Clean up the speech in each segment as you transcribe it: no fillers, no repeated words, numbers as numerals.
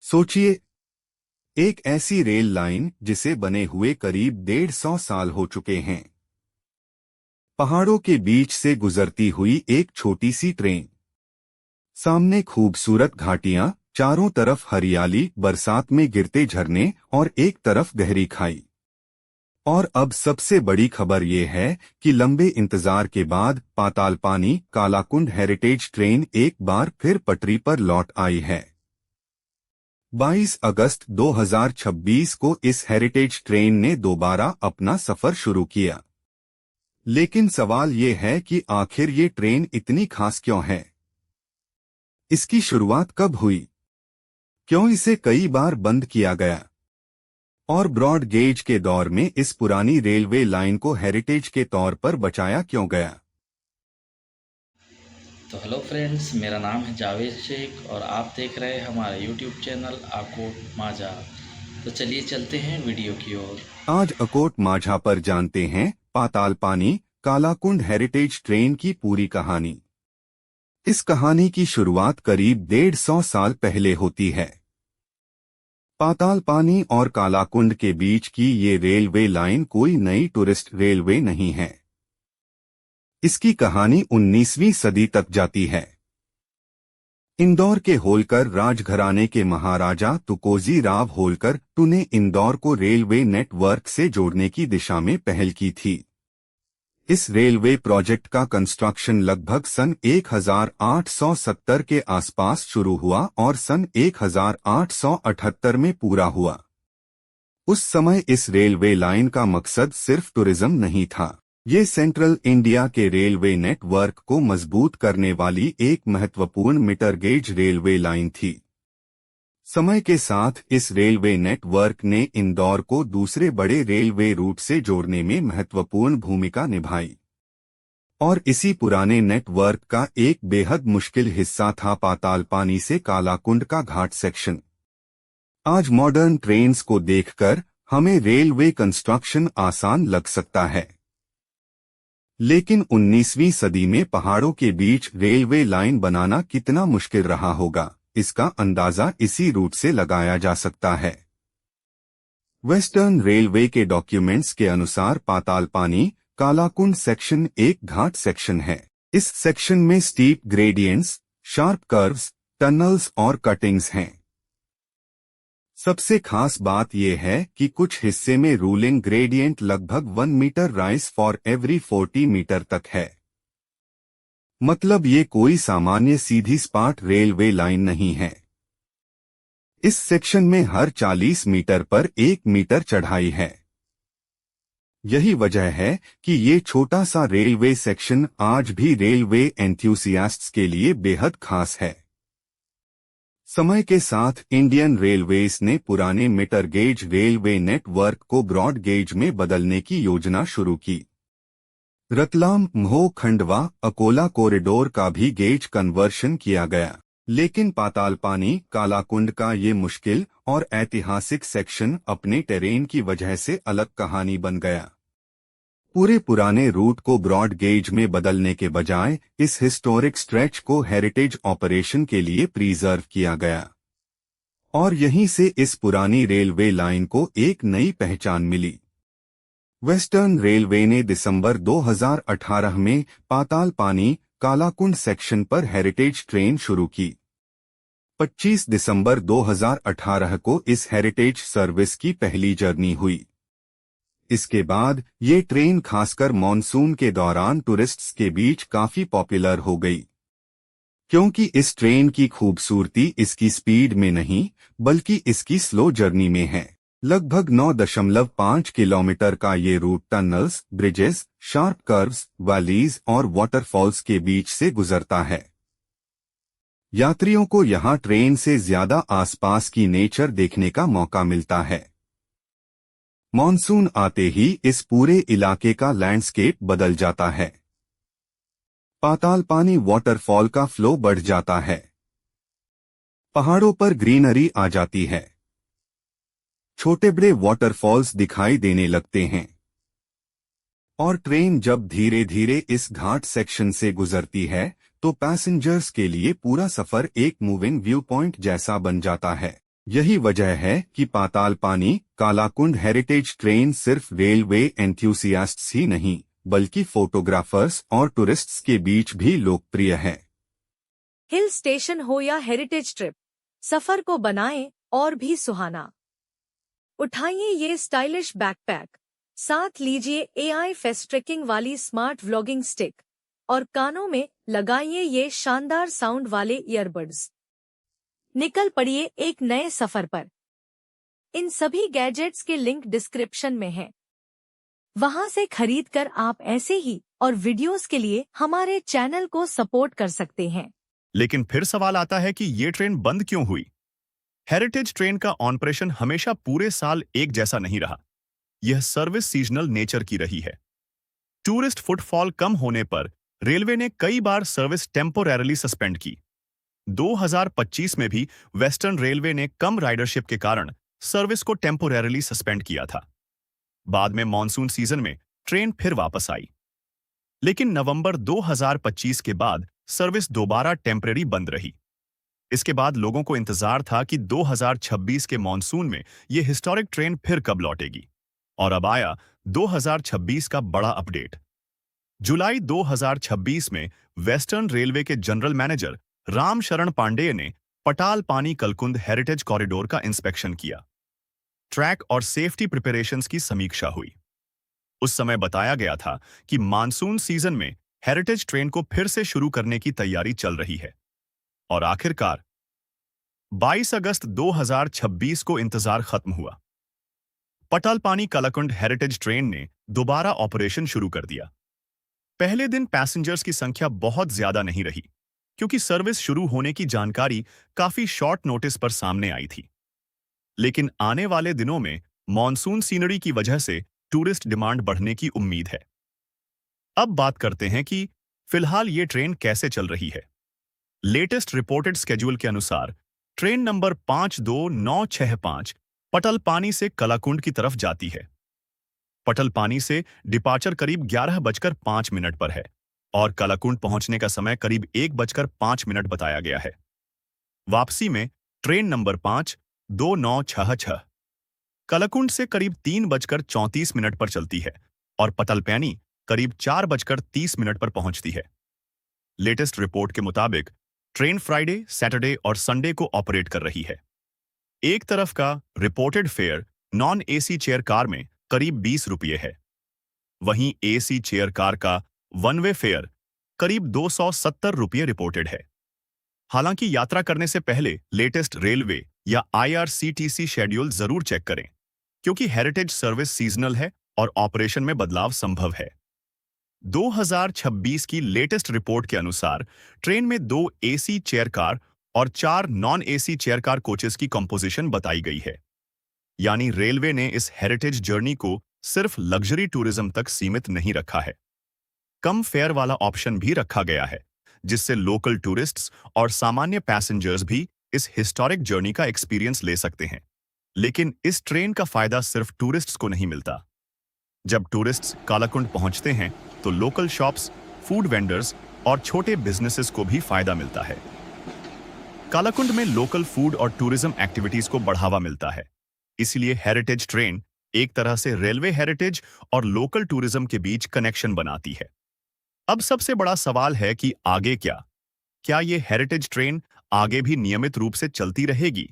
सोचिए, एक ऐसी रेल लाइन जिसे बने हुए करीब 150 साल हो चुके हैं। पहाड़ों के बीच से गुजरती हुई एक छोटी सी ट्रेन। सामने खूबसूरत घाटियां, चारों तरफ हरियाली, बरसात में गिरते झरने और एक तरफ गहरी खाई। और अब सबसे बड़ी खबर ये है कि लंबे इंतजार के बाद पातालपानी कालाकुंड हेरिटेज ट्रेन एक बार फिर पटरी पर लौट आई है। 22 अगस्त 2026 को इस हेरिटेज ट्रेन ने दोबारा अपना सफर शुरू किया। लेकिन सवाल ये है कि आखिर ये ट्रेन इतनी खास क्यों है? इसकी शुरुआत कब हुई? क्यों इसे कई बार बंद किया गया? और ब्रॉड गेज के दौर में इस पुरानी रेलवे लाइन को हेरिटेज के तौर पर बचाया क्यों गया? तो हेलो फ्रेंड्स, मेरा नाम है जावेद शेख और आप देख रहे हैं हमारा यूट्यूब चैनल अकोट माझा। तो चलिए चलते हैं वीडियो की ओर। आज अकोट माझा पर जानते हैं पातालपानी कालाकुंड हेरिटेज ट्रेन की पूरी कहानी। इस कहानी की शुरुआत करीब 150 साल पहले होती है। पातालपानी और कालाकुंड के बीच की ये रेलवे लाइन कोई नई टूरिस्ट रेलवे नहीं है। इसकी कहानी 19वीं सदी तक जाती है। इंदौर के होलकर राजघराने के महाराजा तुकोजी राव होलकर ने इंदौर को रेलवे नेटवर्क से जोड़ने की दिशा में पहल की थी। इस रेलवे प्रोजेक्ट का कंस्ट्रक्शन लगभग सन 1870 के आसपास शुरू हुआ और सन 1878 में पूरा हुआ। उस समय इस रेलवे लाइन का मकसद सिर्फ टूरिज्म नहीं था, ये सेंट्रल इंडिया के रेलवे नेटवर्क को मजबूत करने वाली एक महत्वपूर्ण मीटर गेज रेलवे लाइन थी। समय के साथ इस रेलवे नेटवर्क ने इंदौर को दूसरे बड़े रेलवे रूट से जोड़ने में महत्वपूर्ण भूमिका निभाई। और इसी पुराने नेटवर्क का एक बेहद मुश्किल हिस्सा था पातालपानी से कालाकुंड का घाट सेक्शन। आज मॉडर्न ट्रेन्स को देखकर हमें रेलवे कंस्ट्रक्शन आसान लग सकता है, लेकिन 19वीं सदी में पहाड़ों के बीच रेलवे लाइन बनाना कितना मुश्किल रहा होगा, इसका अंदाजा इसी रूट से लगाया जा सकता है। वेस्टर्न रेलवे के डॉक्यूमेंट्स के अनुसार पातालपानी कालाकुंड सेक्शन एक घाट सेक्शन है। इस सेक्शन में steep gradients, sharp curves, tunnels और कटिंग्स हैं। सबसे खास बात यह है कि कुछ हिस्से में रूलिंग ग्रेडियंट लगभग 1 metre rise for every 40 metre तक है। मतलब ये कोई सामान्य सीधी सपाट रेलवे लाइन नहीं है। इस सेक्शन में हर 40 मीटर पर 1 मीटर चढ़ाई है। यही वजह है कि ये छोटा सा रेलवे सेक्शन आज भी रेलवे एंथुसियास्ट्स के लिए बेहद खास है। समय के साथ इंडियन रेलवेज ने पुराने मीटर गेज रेलवे नेटवर्क को ब्रॉड गेज में बदलने की योजना शुरू की। रतलाम, म्हो, खंडवा, अकोला कॉरिडोर का भी गेज कन्वर्शन किया गया, लेकिन पातालपानी कालाकुंड का ये मुश्किल और ऐतिहासिक सेक्शन अपने टेरेन की वजह से अलग कहानी बन गया। पूरे पुराने रूट को ब्रॉड गेज में बदलने के बजाय इस हिस्टोरिक स्ट्रेच को हेरिटेज ऑपरेशन के लिए प्रिजर्व किया गया, और यहीं से इस पुरानी रेलवे लाइन को एक नई पहचान मिली। वेस्टर्न रेलवे ने दिसंबर 2018 में पातालपानी कालाकुंड सेक्शन पर हेरिटेज ट्रेन शुरू की। 25 दिसंबर 2018 को इस हेरिटेज सर्विस की पहली जर्नी हुई। इसके बाद ये ट्रेन खासकर मॉनसून के दौरान टूरिस्ट्स के बीच काफी पॉपुलर हो गई, क्योंकि इस ट्रेन की खूबसूरती इसकी स्पीड में नहीं बल्कि इसकी स्लो जर्नी में है। लगभग 9.5 किलोमीटर का ये route tunnels, bridges, sharp curves, valleys और वाटरफॉल्स के बीच से गुजरता है। यात्रियों को यहाँ ट्रेन से ज्यादा आसपास की नेचर देखने का मौका मिलता है। मॉनसून आते ही इस पूरे इलाके का लैंडस्केप बदल जाता है। पातालपानी वाटरफॉल का फ्लो बढ़ जाता है। पहाड़ों पर ग्रीनरी आ जाती है। छोटे बड़े वाटरफॉल्स दिखाई देने लगते हैं। और ट्रेन जब धीरे धीरे इस घाट सेक्शन से गुजरती है तो पैसेंजर्स के लिए पूरा सफर एक मूविंग व्यू पॉइंट जैसा बन जाता है। यही वजह है कि पाताल पानी कालाकुंड हेरिटेज ट्रेन सिर्फ रेलवे एंथुसियास्ट्स ही नहीं बल्कि फोटोग्राफर्स और टूरिस्ट्स के बीच भी लोकप्रिय है। हिल स्टेशन हो या हेरिटेज ट्रिप, सफर को बनाएं और भी सुहाना। उठाइए ये स्टाइलिश बैकपैक, साथ लीजिए AI फेस्ट ट्रैकिंग वाली स्मार्ट व्लॉगिंग स्टिक और कानों में लगाइए ये शानदार साउंड वाले ईयरबड्स। निकल पड़िए एक नए सफर पर। इन सभी गैजेट्स के लिंक डिस्क्रिप्शन में हैं। वहां से खरीदकर आप ऐसे ही और वीडियोस के लिए हमारे चैनल को सपोर्ट कर सकते हैं। लेकिन फिर सवाल आता है कि ये ट्रेन बंद क्यों हुई? हेरिटेज ट्रेन का ऑपरेशन हमेशा पूरे साल एक जैसा नहीं रहा। यह सर्विस सीजनल नेचर की रही है। टूरिस्ट फुटफॉल कम होने पर रेलवे ने कई बार सर्विस टेम्पोरेरली सस्पेंड की। 2025 में भी वेस्टर्न रेलवे ने कम राइडरशिप के कारण सर्विस को टेम्पोरेरली सस्पेंड किया था। बाद में मॉनसून सीजन में ट्रेन फिर वापस आई, लेकिन नवंबर 2025 के बाद सर्विस दोबारा टेम्परेरी बंद रही। इसके बाद लोगों को इंतजार था कि 2026 के मॉनसून में यह हिस्टोरिक ट्रेन फिर कब लौटेगी, और अब आया 2026 का बड़ा अपडेट। जुलाई 2026 में वेस्टर्न रेलवे के जनरल मैनेजर राम शरण पांडेय ने पटाल पानी कलकुंद हेरिटेज कॉरिडोर का इंस्पेक्शन किया। ट्रैक और सेफ्टी प्रिपरेशंस की समीक्षा हुई। उस समय बताया गया था कि मानसून सीजन में हेरिटेज ट्रेन को फिर से शुरू करने की तैयारी चल रही है। और आखिरकार 22 अगस्त 2026 को इंतजार खत्म हुआ। पटाल पानी कलकुंड हेरिटेज ट्रेन ने दोबारा ऑपरेशन शुरू कर दिया। पहले दिन पैसेंजर्स की संख्या बहुत ज्यादा नहीं रही, क्योंकि सर्विस शुरू होने की जानकारी काफी शॉर्ट नोटिस पर सामने आई थी। लेकिन आने वाले दिनों में मॉनसून सीनरी की वजह से टूरिस्ट डिमांड बढ़ने की उम्मीद है। अब बात करते हैं कि फिलहाल ये ट्रेन कैसे चल रही है। लेटेस्ट रिपोर्टेड स्केड्यूल के अनुसार ट्रेन नंबर 52965 पटल पानी से कलाकुंड की तरफ जाती है। पटल पानी से डिपार्चर करीब 11:05 पर है और कलाकुंड पहुंचने का समय करीब 1:05 बताया गया है। वापसी में ट्रेन नंबर 52966 कलाकुंड से करीब 3:34 पर चलती है और पटलपैनी करीब 4:30 पर पहुंचती है। लेटेस्ट रिपोर्ट के मुताबिक ट्रेन फ्राइडे, सैटरडे और संडे को ऑपरेट कर रही है। एक तरफ का reported fair non AC chair car में करीब 20 रुपये है, वहीं AC चेयर कार का वन वे फेयर करीब 270 रुपये रिपोर्टेड है। हालांकि यात्रा करने से पहले लेटेस्ट रेलवे या IRCTC शेड्यूल जरूर चेक करें, क्योंकि हेरिटेज सर्विस सीजनल है और ऑपरेशन में बदलाव संभव है। 2026 की लेटेस्ट रिपोर्ट के अनुसार ट्रेन में 2 AC चेयर कार और 4 non AC chair car coaches की कंपोजिशन बताई गई है। यानी रेलवे ने इस हेरिटेज जर्नी को सिर्फ लग्जरी टूरिज्म तक सीमित नहीं रखा है। कम फेयर वाला ऑप्शन भी रखा गया है, जिससे लोकल टूरिस्ट्स और सामान्य पैसेंजर्स भी इस हिस्टोरिक जर्नी का एक्सपीरियंस ले सकते हैं। लेकिन इस ट्रेन का फायदा सिर्फ टूरिस्ट्स को नहीं मिलता। जब टूरिस्ट्स कालाकुंड पहुंचते हैं तो लोकल शॉप्स, फूड वेंडर्स और छोटे बिजनेसेस को भी फायदा मिलता है। कालाकुंड में लोकल फूड और टूरिज्म एक्टिविटीज को बढ़ावा मिलता है। इसलिए हेरिटेज ट्रेन एक तरह से रेलवे हेरिटेज और लोकल टूरिज्म के बीच कनेक्शन बनाती है। अब सबसे बड़ा सवाल है कि आगे क्या? क्या ये हेरिटेज ट्रेन आगे भी नियमित रूप से चलती रहेगी?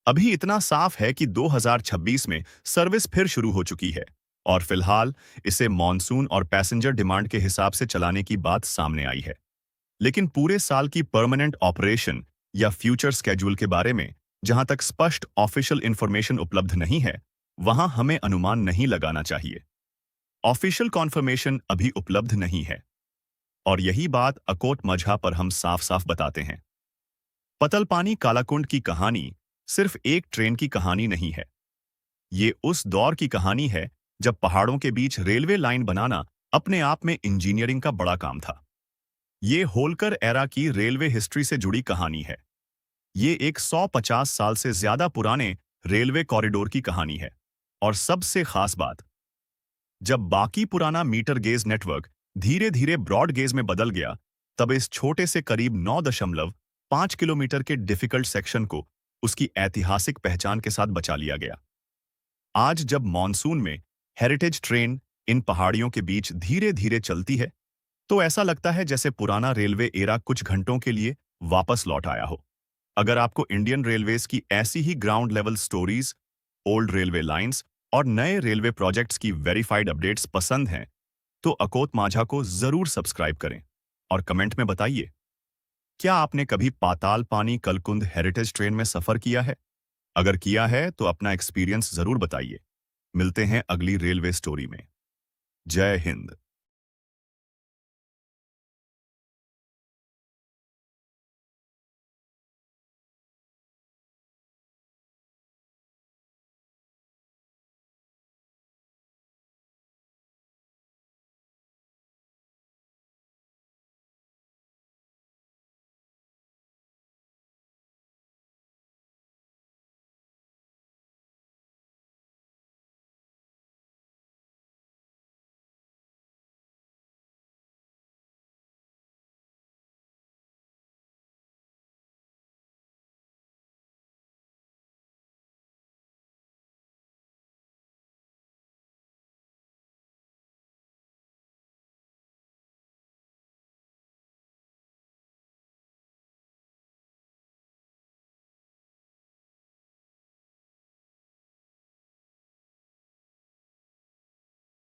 अभी इतना साफ है कि 2026 में सर्विस फिर शुरू हो चुकी है और फिलहाल इसे मॉनसून और पैसेंजर डिमांड के हिसाब से चलाने की बात सामने आई है। लेकिन पूरे साल की परमानेंट ऑपरेशन या फ्यूचर स्केड्यूल के बारे में जहां तक स्पष्ट ऑफिशियल इंफॉर्मेशन उपलब्ध नहीं है, वहां हमें अनुमान नहीं लगाना चाहिए। ऑफिशियल कॉन्फर्मेशन अभी उपलब्ध नहीं है और यही बात अकोट मझा पर हम साफ साफ बताते हैं। पतलपानी कालाकुंड की कहानी सिर्फ एक ट्रेन की कहानी नहीं है। ये उस दौर की कहानी है जब पहाड़ों के बीच रेलवे लाइन बनाना अपने आप में इंजीनियरिंग का बड़ा काम था। ये होलकर एरा की रेलवे हिस्ट्री से जुड़ी कहानी है। ये एक 150 साल से ज्यादा पुराने रेलवे कॉरिडोर की कहानी है। और सबसे खास बात, जब बाकी पुराना मीटर गेज नेटवर्क धीरे धीरे ब्रॉड गेज में बदल गया, तब इस छोटे से करीब 9.5 किलोमीटर के डिफिकल्ट सेक्शन को उसकी ऐतिहासिक पहचान के साथ बचा लिया गया। आज जब मॉनसून में हेरिटेज ट्रेन इन पहाड़ियों के बीच धीरे धीरे चलती है, तो ऐसा लगता है जैसे पुराना रेलवे एरा कुछ घंटों के लिए वापस लौट आया हो। अगर आपको इंडियन रेलवेज की ऐसी ही ground level stories, old railway lines और नए रेलवे प्रोजेक्ट्स की वेरीफाइड अपडेट्स पसंद हैं, तो अकोत माझा को जरूर सब्सक्राइब करें और कमेंट में बताइए, क्या आपने कभी पाताल पानी कलकुंद हेरिटेज ट्रेन में सफर किया है? अगर किया है तो अपना एक्सपीरियंस जरूर बताइए। मिलते हैं अगली रेलवे स्टोरी में। जय हिंद।